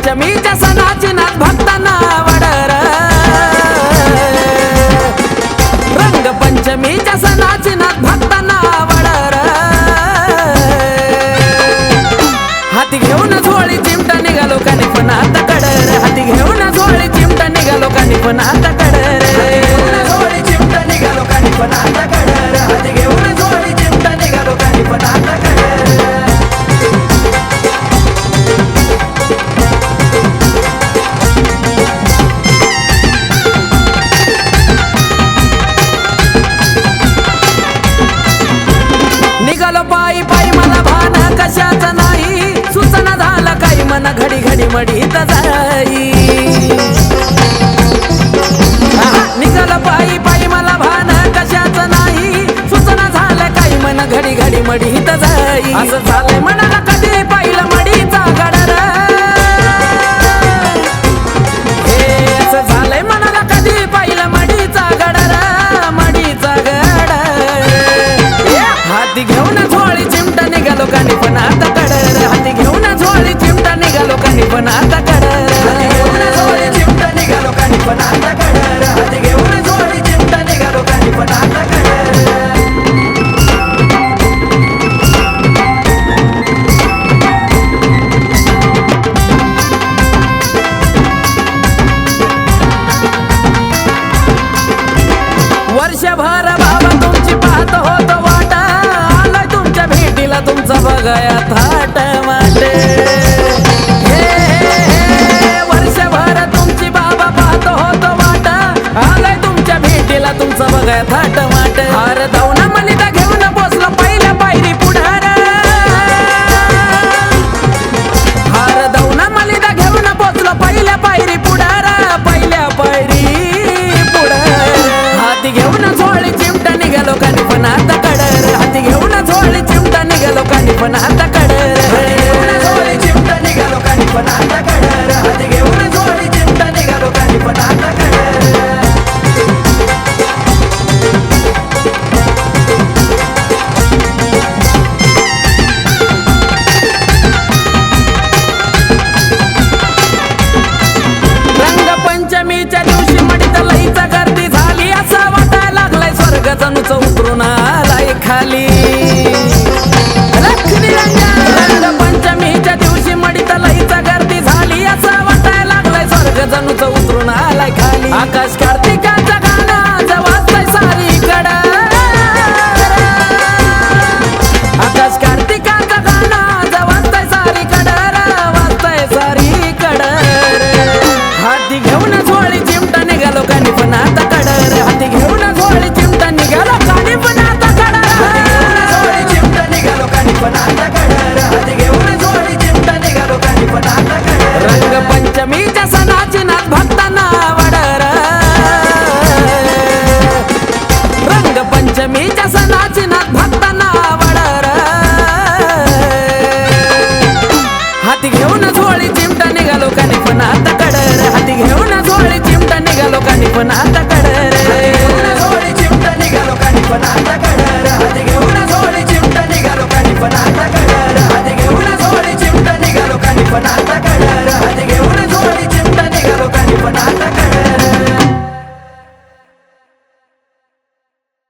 पंचमीच्या सणाची नात भक्तांना वडर रंग पंचमीच्या सणाची नात भक्तांना वडर हाती घेऊन झोळी चिमटा निघालो कानी पण आता कडर हाती घेऊन झोळी चिमटा निघालो कानी पण आता कडर झोळी चिमटा निघालो कानी पण आता कडर हाती घेऊन झोळी चिमटा निघालो कानी पण आता कडर निघालो पायी पायी मला भान कशाचं नाही सुचना झालं काही मन घडी घडी मडीत जाई निघालो पायी पायी मला भान कशाचं नाही सुचना झालं काही मन घडी घडी मडीत जाई असं झालंय मनाला कधी पाहिलं मडीचा गडर हे असं झालंय मनाला कधी पाहिलं मडीचा गडर मडीचा गडर हाती घेऊन झोळी चिमटा निघालो कानी पण आता कडर हाती घेऊन झोळी चिमटा निघालो कानी पण आता कडर हाती घेऊन झोळी चिमटा निघालो कानी पण आता कडर हाती घेऊन झोळी चिमटा निघालो कानी पण आता कडर वर्षभर बाबा तुमची पाहत होतो वाटा आलोय तुमच्या भेटीला तुमचा बघाया थाट वाटे वर्षभर तुमची बाबा पाहत होतो वाटा आलोय तुमच्या भेटीला तुमचा बघाया थाट वाट हार धावना मनिता घेऊन बसलो पहिल्या पायरी पुढार हार धावना मनिता घेऊन बसलो पहिल्या पायरी पुढार पहिल्या पायरी हाती घेऊन झोळी चिमटा निघालो कानी पण आता कडर हाती घेऊन झोळी चिमटा निघालो कानी पण आता कडर झोळी चिमटा निघालो कानी पण आता कडर हाती घेऊन झोळी चिमटा निघालो कानी पण आता कडर पंचमीच्या दिवशी मडीत लईचा गर्दी झाली असं वाटायला लागलाय स्वर्ग जणूच उतरून आलाय खाली रंग पंचमीच्या दिवशी मडीत लईचा गर्दी झाली असं वाटायला लागलाय स्वर्ग जणूच उतरून आलाय खाली आकाश कार्तिकाचं गाणं जवळच सारी कडा आकाश कार्तिकाचं गाणं जवळच सारी कडर वाजतंय सारी कडर हाती घेऊन झोळी चिमटा निघालो कानी पण आता कडर हाती घेऊन झोळी चिमटा निघालो कानी पण आता कडर झोळी चिमटा निघालो कानी पण आता कडर हाती घेऊन झोळी चिमटा निघालो कानी पण आता कडर रंग पंचमीच्या सणाची नात भक्ता